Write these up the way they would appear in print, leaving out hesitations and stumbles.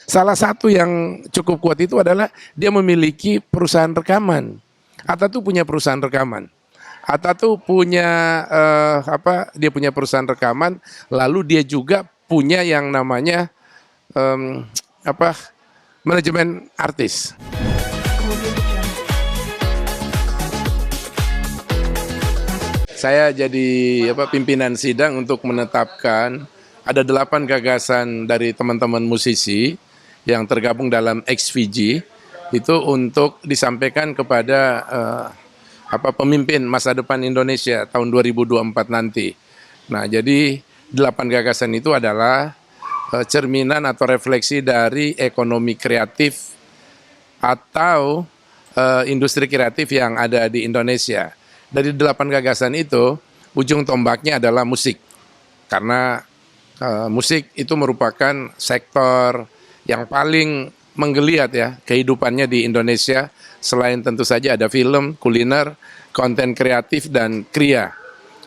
Salah satu yang cukup kuat itu adalah dia memiliki perusahaan rekaman. Atta tuh punya perusahaan rekaman. Atta tuh punya dia punya perusahaan rekaman, lalu dia juga punya yang namanya em, apa manajemen artis. Saya jadi pimpinan sidang untuk menetapkan ada 8 gagasan dari teman-teman musisi yang tergabung dalam XVG itu untuk disampaikan kepada pemimpin masa depan Indonesia tahun 2024 nanti. Nah, jadi 8 gagasan itu adalah cerminan atau refleksi dari ekonomi kreatif atau industri kreatif yang ada di Indonesia. Dari 8 gagasan itu, ujung tombaknya adalah musik. Karena musik itu merupakan sektor yang paling menggeliat ya kehidupannya di Indonesia. Selain tentu saja ada film, kuliner, konten kreatif, dan kriya.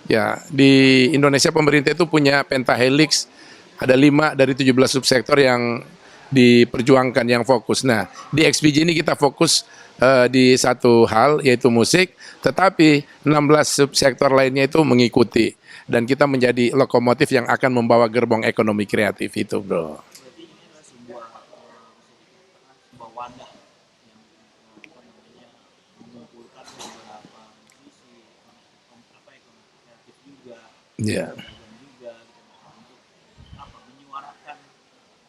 Ya, di Indonesia pemerintah itu punya pentahelix, ada 5 dari 17 subsektor yang diperjuangkan yang fokus. Nah, di XPG ini kita fokus di satu hal yaitu musik, tetapi 16 subsektor lainnya itu mengikuti dan kita menjadi lokomotif yang akan membawa gerbong ekonomi kreatif itu, bro. Berarti ini adalah sebuah wadah yang mengumpulkan beberapa musisi, ekonomi kreatif juga, Iya. juga untuk menyuarakan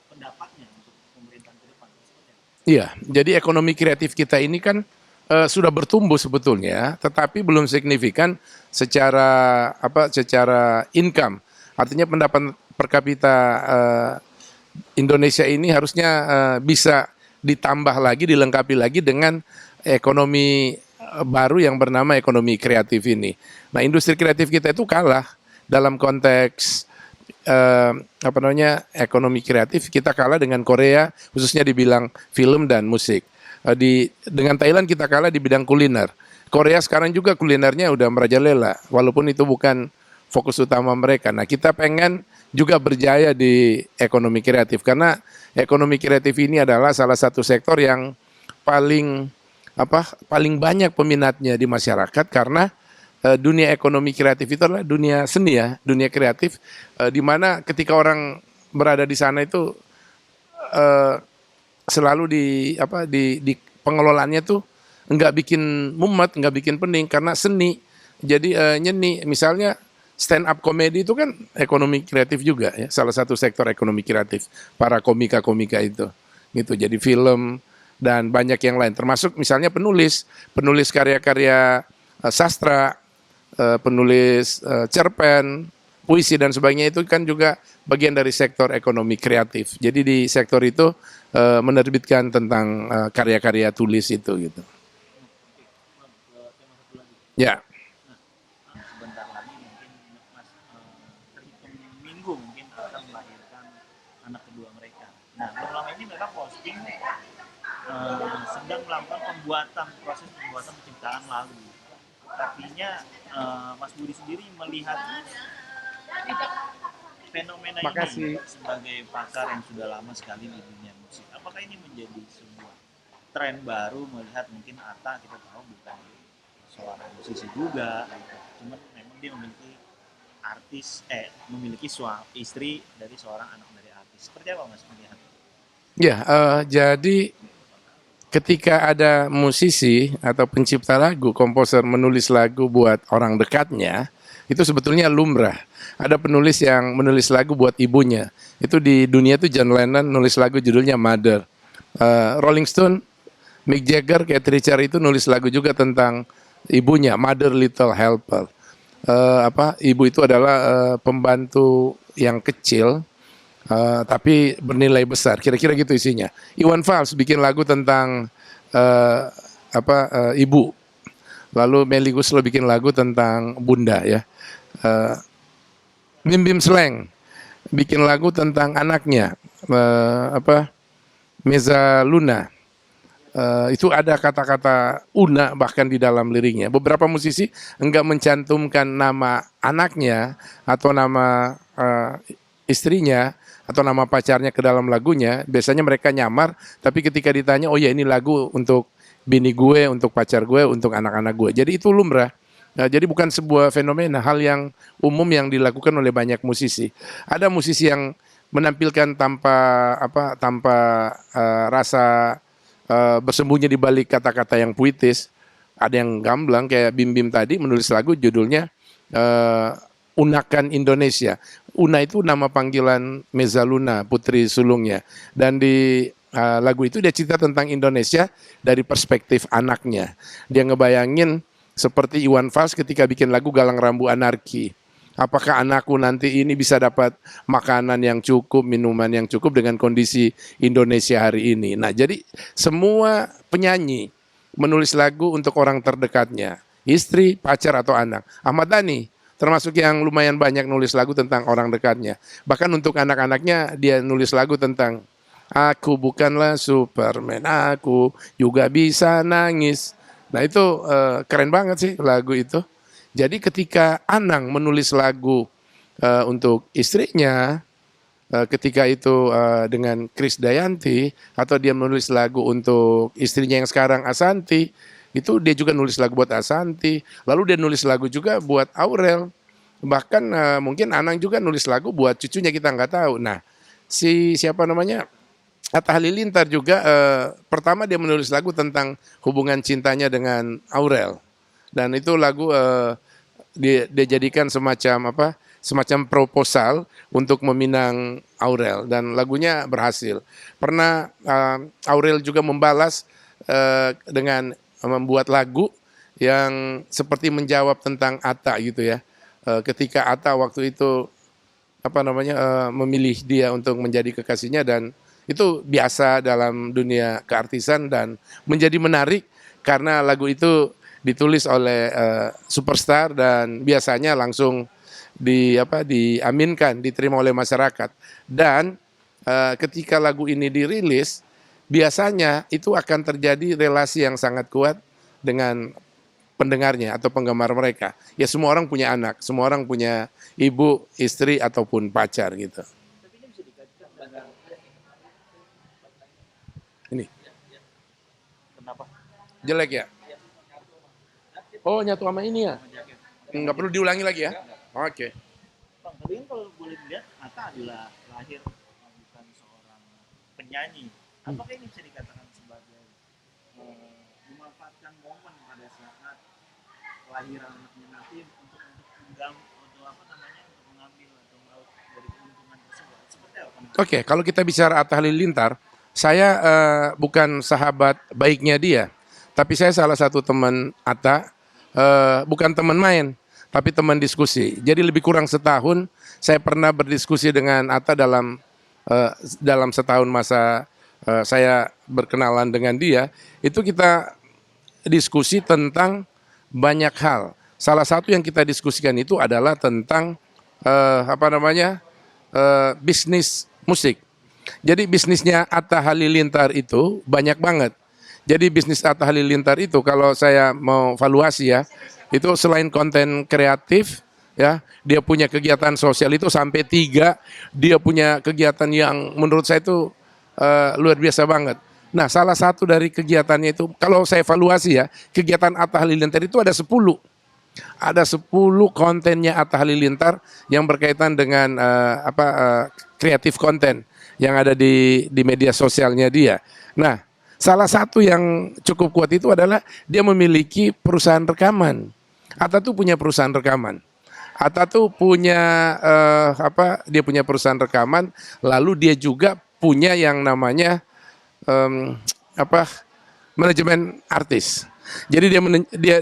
pendapatnya untuk pemerintahan ke depan. Iya, jadi ekonomi kreatif kita ini kan sudah bertumbuh sebetulnya, tetapi belum signifikan secara income. Artinya pendapat per kapita Indonesia ini harusnya bisa ditambah lagi, dilengkapi lagi dengan ekonomi baru yang bernama ekonomi kreatif ini. Nah, industri kreatif kita itu kalah dalam konteks ekonomi kreatif, kita kalah dengan Korea khususnya di bidang film dan musik. Dengan Thailand kita kalah di bidang kuliner. Korea sekarang juga kulinernya udah merajalela walaupun itu bukan fokus utama mereka. Nah, kita pengen juga berjaya di ekonomi kreatif karena ekonomi kreatif ini adalah salah satu sektor yang paling banyak peminatnya di masyarakat karena dunia ekonomi kreatif itu adalah dunia seni ya, dunia kreatif di mana ketika orang berada di sana itu selalu di pengelolaannya tuh enggak bikin mumet, enggak bikin pening karena seni. Jadi nyeni misalnya stand up comedy itu kan ekonomi kreatif juga ya, salah satu sektor ekonomi kreatif para komika-komika itu. Gitu. Jadi film dan banyak yang lain termasuk misalnya penulis karya-karya sastra, penulis cerpen, puisi dan sebagainya itu kan juga bagian dari sektor ekonomi kreatif. Jadi di sektor itu menerbitkan tentang karya-karya tulis itu gitu. Ya. Sebentar lagi mungkin Mas terhitung minggu mungkin akan melahirkan anak kedua mereka. Nah, belum lama ini mereka posting sedang melakukan proses pembuatan penciptaan lagu. Artinya Mas Budi sendiri melihat fenomena ini sebagai pakar yang sudah lama sekali di dunia musik. Apakah ini menjadi sebuah tren baru melihat mungkin Atta kita tahu bukan seorang musisi juga, gitu. Cuman memang dia memiliki istri dari seorang anak dari artis. Seperti apa Mas melihat? Ya, jadi ketika ada musisi atau pencipta lagu, komposer menulis lagu buat orang dekatnya, itu sebetulnya lumrah. Ada penulis yang menulis lagu buat ibunya. Itu di dunia itu John Lennon nulis lagu judulnya Mother. Rolling Stone, Mick Jagger, Keith Richards itu nulis lagu juga tentang ibunya, Mother Little Helper. Ibu itu adalah pembantu yang kecil, tapi bernilai besar. Kira-kira gitu isinya. Iwan Fals bikin lagu tentang ibu. Lalu Melly Goeslaw bikin lagu tentang bunda ya. Bim Bim Slang bikin lagu tentang anaknya, Meza Luna. Itu ada kata-kata Una bahkan di dalam liriknya. Beberapa musisi enggak mencantumkan nama anaknya atau nama istrinya atau nama pacarnya ke dalam lagunya, biasanya mereka nyamar, tapi ketika ditanya, oh ya ini lagu untuk bini gue, untuk pacar gue, untuk anak-anak gue. Jadi itu lumrah. Nah, jadi bukan sebuah fenomena, hal yang umum yang dilakukan oleh banyak musisi. Ada musisi yang menampilkan tanpa rasa bersembunyi di balik kata-kata yang puitis. Ada yang gamblang kayak Bim Bim tadi menulis lagu judulnya Unakan Indonesia. Una itu nama panggilan Mezzaluna, putri sulungnya. Dan di lagu itu dia cerita tentang Indonesia dari perspektif anaknya. Dia ngebayangin seperti Iwan Fals ketika bikin lagu Galang Rambu Anarki. Apakah anakku nanti ini bisa dapat makanan yang cukup, minuman yang cukup dengan kondisi Indonesia hari ini. Nah, jadi semua penyanyi menulis lagu untuk orang terdekatnya, istri, pacar, atau anak. Ahmad Dhani termasuk yang lumayan banyak nulis lagu tentang orang dekatnya. Bahkan untuk anak-anaknya dia nulis lagu tentang aku bukanlah Superman, aku juga bisa nangis. Nah itu keren banget sih lagu itu. Jadi ketika Anang menulis lagu untuk istrinya, ketika itu dengan Krisdayanti, atau dia menulis lagu untuk istrinya yang sekarang Asanti, itu dia juga nulis lagu buat Asanti, lalu dia nulis lagu juga buat Aurel, bahkan mungkin Anang juga nulis lagu buat cucunya, kita nggak tahu. Nah, siapa namanya, Atta Halilintar juga pertama dia menulis lagu tentang hubungan cintanya dengan Aurel, dan itu lagu dia jadikan semacam proposal untuk meminang Aurel, dan lagunya berhasil. Pernah Aurel juga membalas dengan membuat lagu yang seperti menjawab tentang Atta gitu ya. Ketika Atta waktu itu memilih dia untuk menjadi kekasihnya, dan itu biasa dalam dunia keartisan dan menjadi menarik karena lagu itu ditulis oleh superstar dan biasanya langsung diaminkan, diterima oleh masyarakat. Dan ketika lagu ini dirilis, biasanya itu akan terjadi relasi yang sangat kuat dengan pendengarnya atau penggemar mereka. Ya semua orang punya anak, semua orang punya ibu, istri, ataupun pacar gitu. Ini. Kenapa? Jelek ya? Oh, nyatu sama ini ya? Nggak perlu diulangi lagi ya? Oke. Bang, tapi kan kalau boleh dilihat, Atta adalah lahir bukan seorang penyanyi. Apakah ini bisa dikatakan sebagai memanfaatkan momen pada saat kelahiran anaknya nanti untuk mengambil atau meraup dari keuntungan tersebut? Seperti apa? Oke, kalau kita bicara Atta Halilintar, saya bukan sahabat baiknya dia, tapi saya salah satu teman Atta, bukan teman main, tapi teman diskusi. Jadi lebih kurang setahun saya pernah berdiskusi dengan Atta dalam setahun masa saya berkenalan dengan dia. Itu kita diskusi tentang banyak hal. Salah satu yang kita diskusikan itu adalah tentang bisnis musik. Jadi bisnisnya Atta Halilintar itu banyak banget. Jadi bisnis Atta Halilintar itu kalau saya mau valuasi ya, itu selain konten kreatif ya, dia punya kegiatan sosial itu sampai 3, dia punya kegiatan yang menurut saya itu luar biasa banget. Nah, salah satu dari kegiatannya itu kalau saya valuasi ya, kegiatan Atta Halilintar itu ada 10. Ada 10 kontennya Atta Halilintar yang berkaitan dengan kreatif konten yang ada di media sosialnya dia. Nah, salah satu yang cukup kuat itu adalah dia memiliki perusahaan rekaman. Atta tuh punya perusahaan rekaman. Atta tuh punya dia punya perusahaan rekaman, lalu dia juga punya yang namanya manajemen artis. Jadi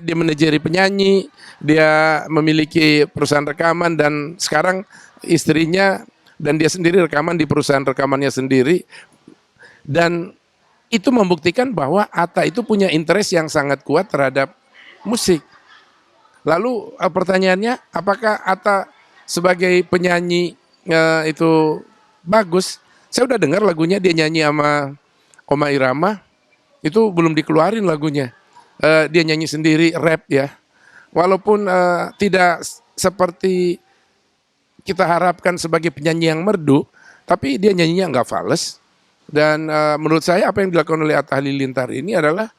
dia manajeri penyanyi, dia memiliki perusahaan rekaman, dan sekarang istrinya dan dia sendiri rekaman di perusahaan rekamannya sendiri. Dan itu membuktikan bahwa Atta itu punya interest yang sangat kuat terhadap musik. Lalu pertanyaannya, apakah Atta sebagai penyanyi itu bagus? Saya udah dengar lagunya dia nyanyi sama Oma Irama, itu belum dikeluarin lagunya. Dia nyanyi sendiri, rap ya. Walaupun tidak seperti kita harapkan sebagai penyanyi yang merdu, tapi dia nyanyinya nggak fales. Dan menurut saya apa yang dilakukan oleh Atta Halilintar ini adalah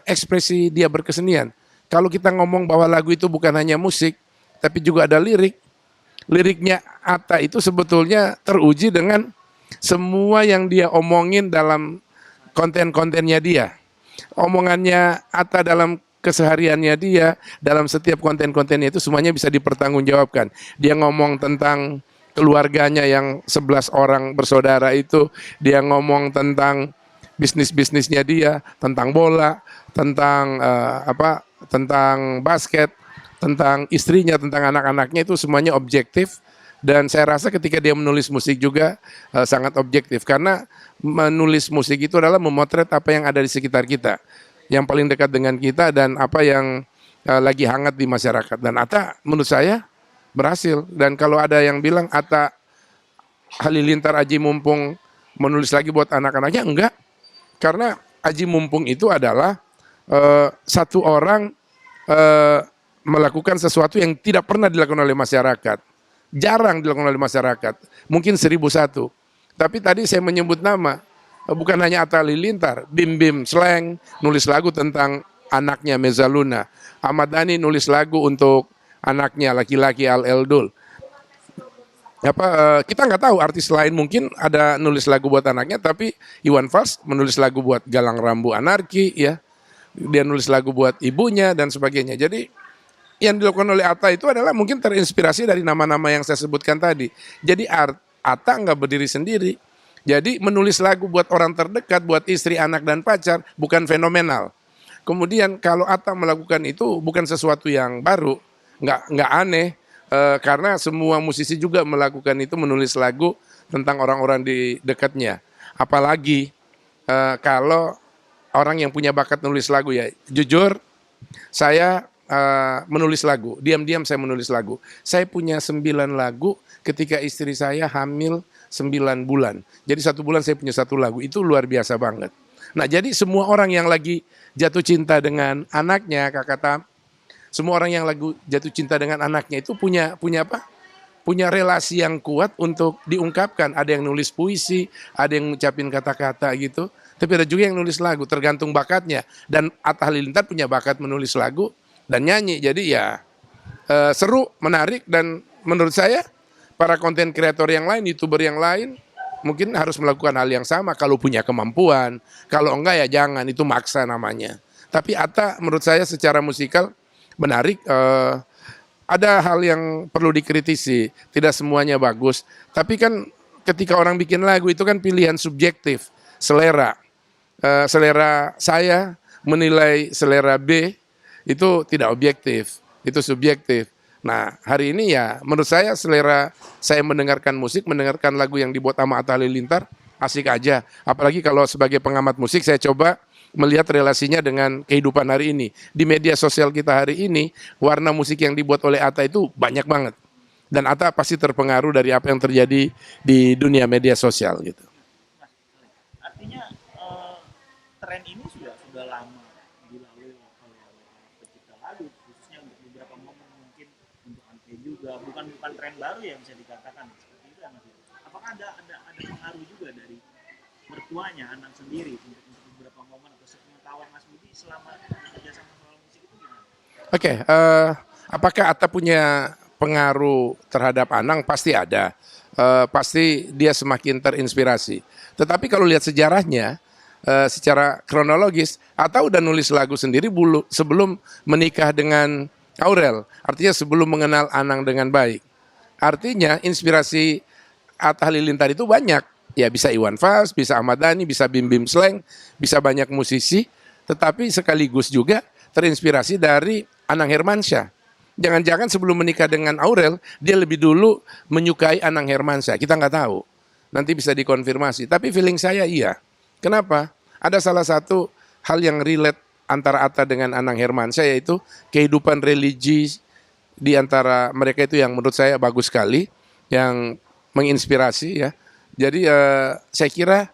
ekspresi dia berkesenian. Kalau kita ngomong bahwa lagu itu bukan hanya musik, tapi juga ada lirik. Liriknya Atta itu sebetulnya teruji dengan semua yang dia omongin dalam konten-kontennya dia. Omongannya Atta dalam kesehariannya dia, dalam setiap konten-kontennya itu semuanya bisa dipertanggungjawabkan. Dia ngomong tentang keluarganya yang 11 orang bersaudara itu, dia ngomong tentang bisnis-bisnisnya dia, tentang bola, tentang tentang basket, tentang istrinya, tentang anak-anaknya, itu semuanya objektif. Dan saya rasa ketika dia menulis musik juga sangat objektif, karena menulis musik itu adalah memotret apa yang ada di sekitar kita, yang paling dekat dengan kita dan apa yang lagi hangat di masyarakat. Dan Atta menurut saya berhasil. Dan kalau ada yang bilang Atta Halilintar Aji Mumpung menulis lagi buat anak-anaknya, enggak. Karena Aji Mumpung itu adalah satu orang melakukan sesuatu yang tidak pernah dilakukan oleh masyarakat. Jarang dilakukan oleh masyarakat. Mungkin 1001. Tapi tadi saya menyebut nama. Bukan hanya Atta Halilintar. Bim Bim Slang nulis lagu tentang anaknya Mezaluna. Ahmad Dhani nulis lagu untuk anaknya laki-laki Al Eldul. Kita nggak tahu artis lain mungkin ada nulis lagu buat anaknya, tapi Iwan Fals menulis lagu buat Galang Rambu Anarki, ya. Dia nulis lagu buat ibunya dan sebagainya. Jadi yang dilakukan oleh Atta itu adalah mungkin terinspirasi dari nama-nama yang saya sebutkan tadi. Jadi Atta nggak berdiri sendiri. Jadi menulis lagu buat orang terdekat, buat istri, anak, dan pacar, bukan fenomenal. Kemudian kalau Atta melakukan itu bukan sesuatu yang baru, nggak aneh, karena semua musisi juga melakukan itu, menulis lagu tentang orang-orang di dekatnya. Apalagi kalau orang yang punya bakat nulis lagu, ya. Jujur, saya menulis lagu, diam-diam saya menulis lagu. Saya punya 9 lagu ketika istri saya hamil 9 bulan. Jadi 1 bulan saya punya 1 lagu, itu luar biasa banget. Nah, jadi semua orang yang lagi jatuh cinta dengan anaknya, Kakak Tam, semua orang yang lagu jatuh cinta dengan anaknya itu punya apa? Punya relasi yang kuat untuk diungkapkan. Ada yang nulis puisi, ada yang ngucapin kata-kata gitu. Tapi ada juga yang nulis lagu, tergantung bakatnya. Dan Atta Halilintar punya bakat menulis lagu dan nyanyi. Jadi ya seru, menarik, dan menurut saya para konten kreator yang lain, YouTuber yang lain mungkin harus melakukan hal yang sama kalau punya kemampuan. Kalau enggak ya jangan, itu maksa namanya. Tapi Atta menurut saya secara musikal menarik. Ada hal yang perlu dikritisi, tidak semuanya bagus. Tapi kan ketika orang bikin lagu itu kan pilihan subjektif, selera. Selera saya menilai selera B itu tidak objektif, itu subjektif. Nah, hari ini ya menurut saya selera saya mendengarkan musik, mendengarkan lagu yang dibuat sama Atta Halilintar asik aja. Apalagi kalau sebagai pengamat musik saya coba melihat relasinya dengan kehidupan hari ini. Di media sosial kita hari ini, warna musik yang dibuat oleh Atta itu banyak banget. Dan Atta pasti terpengaruh dari apa yang terjadi di dunia media sosial gitu. Artinya tren ini sudah lama dilalui oleh pencipta lagu, khususnya untuk beberapa momen, mungkin untuk Ante juga, bukan tren baru ya bisa dikatakan seperti itu ya Mas. Apakah ada pengaruh juga dari mertuanya anak sendiri untuk beberapa momen atau sepengetahuan Mas Budi selama bekerja sama soal musik itu gimana? Oke, apakah Atta punya pengaruh terhadap Anang? Pasti ada. Pasti dia semakin terinspirasi. Tetapi kalau lihat sejarahnya, secara kronologis, Atta udah nulis lagu sendiri sebelum menikah dengan Aurel. Artinya sebelum mengenal Anang dengan baik. Artinya inspirasi Atta Halilintar itu banyak. Ya bisa Iwan Fals, bisa Ahmad Dhani, bisa Bim Bim Slang, bisa banyak musisi. Tetapi sekaligus juga terinspirasi dari Anang Hermansyah. Jangan-jangan sebelum menikah dengan Aurel, dia lebih dulu menyukai Anang Hermansyah. Kita nggak tahu. Nanti bisa dikonfirmasi. Tapi feeling saya iya. Kenapa? Ada salah satu hal yang relate antara Atta dengan Anang Hermansyah, yaitu kehidupan religi di antara mereka itu yang menurut saya bagus sekali, yang menginspirasi ya. Jadi saya kira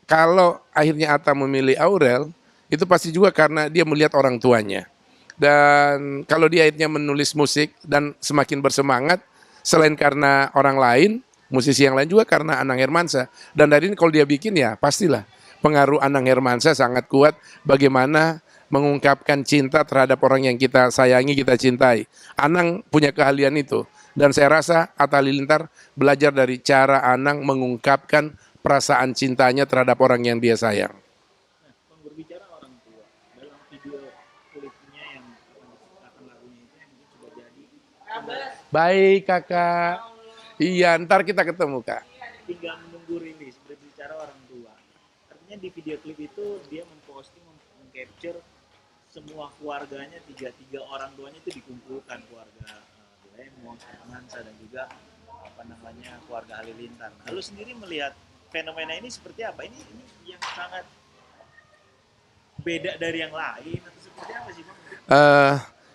kalau akhirnya Atta memilih Aurel, itu pasti juga karena dia melihat orang tuanya. Dan kalau dia akhirnya menulis musik dan semakin bersemangat, Selain karena orang lain, musisi yang lain juga karena Anang Hermansyah. Dan dari ini kalau dia bikin ya pastilah pengaruh Anang Hermansyah sangat kuat bagaimana mengungkapkan cinta terhadap orang yang kita sayangi, kita cintai. Anang punya keahlian itu. Dan saya rasa Atta Halilintar belajar dari cara Anang mengungkapkan perasaan cintanya terhadap orang yang dia sayang. Nah, Bang, berbicara orang tua, dalam video klipnya yang akan lagunya itu yang mungkin sudah jadi, Baik kakak. Iya, ntar kita ketemu kak. tinggal menunggu rilis. Berbicara orang tua, artinya di video klip itu dia memposting, mengcapture semua keluarganya, tiga orang tuanya itu dikumpulkan, keluarga Doraemon, Hermansyah, dan juga apa namanya keluarga Halilintar. Nah, lu sendiri melihat fenomena ini seperti apa? Ini yang sangat beda dari yang lain atau seperti apa sih, Bang?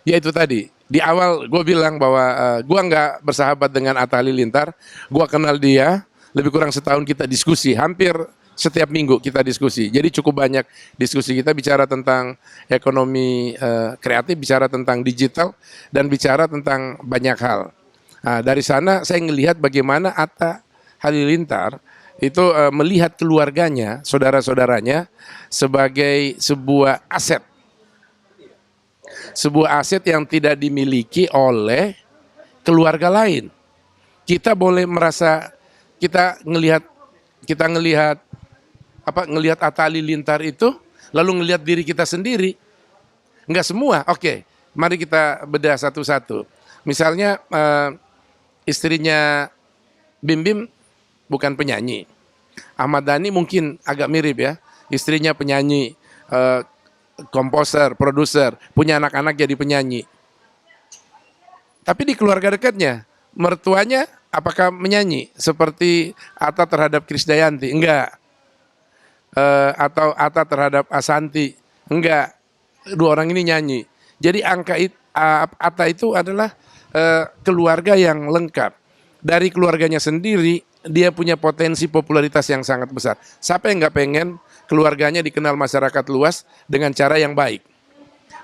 Ya itu tadi. Di awal gue bilang bahwa gue nggak bersahabat dengan Atta Halilintar. Gue kenal dia lebih kurang setahun, kita diskusi hampir setiap minggu kita diskusi. Jadi cukup banyak diskusi kita, bicara tentang ekonomi kreatif, bicara tentang digital, dan bicara tentang banyak hal. Nah, dari sana saya melihat bagaimana Atta Halilintar itu melihat keluarganya, saudara-saudaranya sebagai sebuah aset. Sebuah aset yang tidak dimiliki oleh keluarga lain. Kita boleh merasa ngelihat Atta Halilintar itu lalu ngelihat diri kita sendiri. Enggak semua. Oke, mari kita bedah satu-satu. Misalnya istrinya Bim Bim bukan penyanyi. Ahmad Dhani mungkin agak mirip ya. Istrinya penyanyi, komposer, produser, punya anak-anak jadi penyanyi. Tapi di keluarga dekatnya, mertuanya apakah menyanyi seperti Atta terhadap Krisdayanti? Enggak. Atau Atta terhadap Ashanti? Enggak. Dua orang ini nyanyi. Jadi Atta itu adalah keluarga yang lengkap. Dari keluarganya sendiri, dia punya potensi popularitas yang sangat besar. Siapa yang nggak pengen keluarganya dikenal masyarakat luas dengan cara yang baik?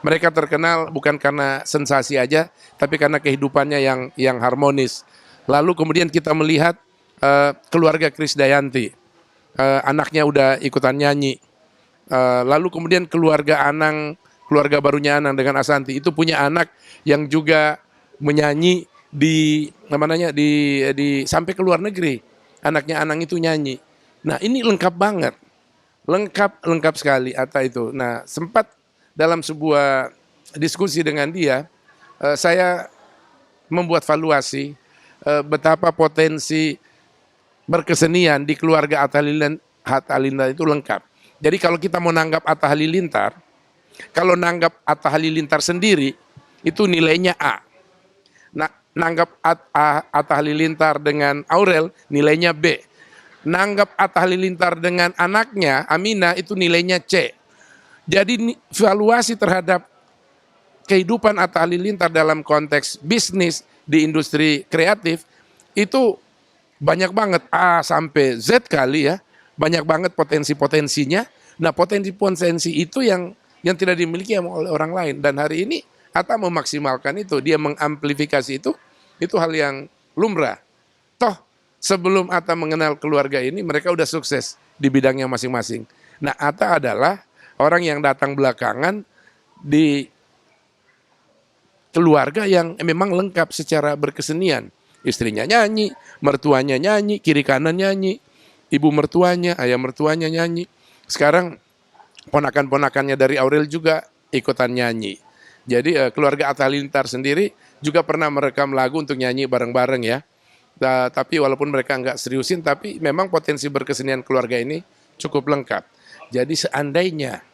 Mereka terkenal bukan karena sensasi aja, tapi karena kehidupannya yang harmonis. Lalu kemudian kita melihat keluarga Krisdayanti, anaknya udah ikutan nyanyi. Lalu kemudian keluarga barunya Anang dengan Ashanti itu punya anak yang juga menyanyi di sampai ke luar negeri. Anaknya Anang itu nyanyi. Nah, ini lengkap banget. Lengkap sekali Atta itu. Nah, sempat dalam sebuah diskusi dengan dia, saya membuat valuasi betapa potensi berkesenian di keluarga Atta Halilintar itu lengkap. Jadi kalau kita mau nanggap Atta Halilintar, kalau nanggap Atta Halilintar sendiri, itu nilainya A. Nah, nanggap Atta Halilintar dengan Aurel, nilainya B. Nanggap Atta Halilintar dengan anaknya, Amina, itu nilainya C. Jadi valuasi terhadap kehidupan Atta Halilintar dalam konteks bisnis di industri kreatif, itu banyak banget, A sampai Z kali ya, banyak banget potensi-potensinya. Nah, potensi-potensi itu yang tidak dimiliki oleh orang lain. Dan hari ini Atta memaksimalkan itu, dia mengamplifikasi itu hal yang lumrah. Toh sebelum Atta mengenal keluarga ini, mereka udah sukses di bidangnya masing-masing. Nah, Atta adalah orang yang datang belakangan di keluarga yang memang lengkap secara berkesenian. Istrinya nyanyi, mertuanya nyanyi, kiri kanan nyanyi, ibu mertuanya, ayah mertuanya nyanyi. Sekarang ponakan-ponakannya dari Aurel juga ikutan nyanyi. Jadi keluarga Atta Halilintar sendiri juga pernah merekam lagu untuk nyanyi bareng-bareng ya. Tapi walaupun mereka nggak seriusin, tapi memang potensi berkesenian keluarga ini cukup lengkap. Jadi seandainya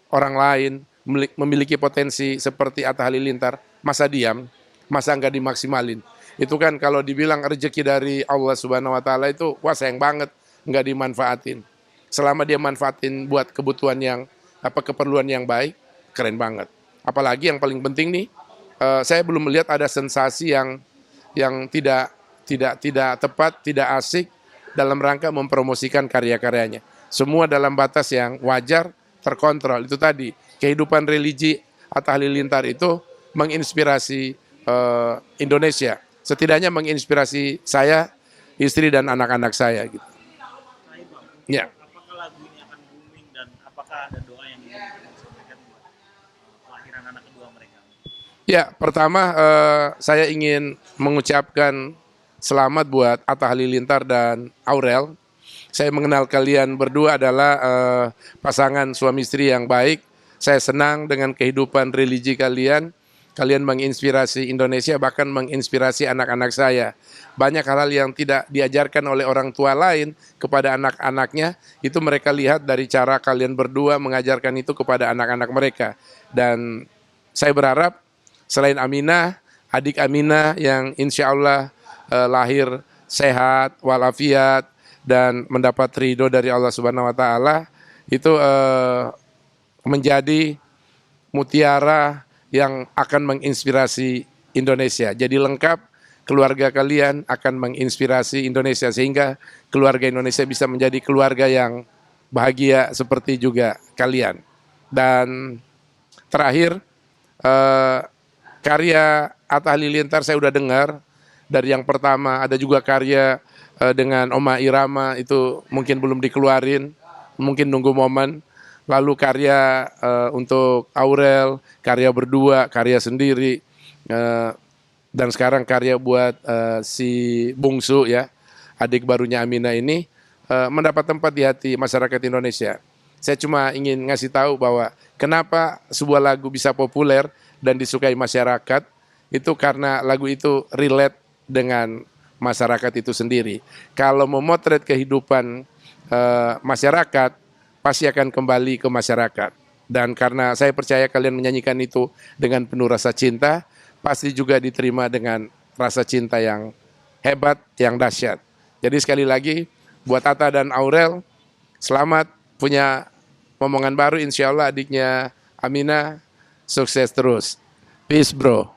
orang lain memiliki potensi seperti Atta Halilintar, masa diam, masa nggak dimaksimalin. Itu kan kalau dibilang rezeki dari Allah Subhanahu Wa Taala itu, wah sayang banget nggak dimanfaatin. Selama dia manfaatin buat kebutuhan keperluan yang baik, keren banget. Apalagi yang paling penting nih, saya belum melihat ada sensasi yang tidak tepat, tidak asik dalam rangka mempromosikan karya-karyanya. Semua dalam batas yang wajar, terkontrol. Itu tadi, kehidupan religi Atta Halilintar itu menginspirasi Indonesia. setidaknya menginspirasi saya, istri dan anak-anak saya gitu. Terakhir Bang, Ya. apakah lagu ini akan booming dan apakah ada doa yang ingin disampaikan buat kelahiran anak kedua mereka? Ya, pertama saya ingin mengucapkan selamat buat Atta Halilintar dan Aurel. Saya mengenal kalian berdua adalah pasangan suami istri yang baik. Saya senang dengan kehidupan religi kalian. Kalian menginspirasi Indonesia, bahkan menginspirasi anak-anak saya. Banyak hal-hal yang tidak diajarkan oleh orang tua lain kepada anak-anaknya, itu mereka lihat dari cara kalian berdua mengajarkan itu kepada anak-anak mereka. Dan saya berharap selain Aminah, adik Aminah yang insya Allah lahir sehat, walafiat, dan mendapat ridho dari Allah Subhanahu Wa Taala, itu menjadi mutiara yang akan menginspirasi Indonesia. Jadi lengkap, keluarga kalian akan menginspirasi Indonesia, sehingga keluarga Indonesia bisa menjadi keluarga yang bahagia seperti juga kalian. Dan terakhir, karya Atta Halilintar saya udah dengar dari yang pertama, ada juga karya dengan Oma Irama, itu mungkin belum dikeluarin, mungkin nunggu momen. Lalu karya untuk Aurel, karya berdua, karya sendiri, dan sekarang karya buat si Bungsu ya, adik barunya Aminah ini, mendapat tempat di hati masyarakat Indonesia. Saya cuma ingin ngasih tahu bahwa kenapa sebuah lagu bisa populer dan disukai masyarakat, itu karena lagu itu relate dengan masyarakat itu sendiri. Kalau memotret kehidupan masyarakat, pasti akan kembali ke masyarakat. Dan karena saya percaya kalian menyanyikan itu dengan penuh rasa cinta, pasti juga diterima dengan rasa cinta yang hebat, yang dahsyat. Jadi sekali lagi, buat Atta dan Aurel, selamat punya momongan baru, insya Allah adiknya Aminah, sukses terus. Peace bro.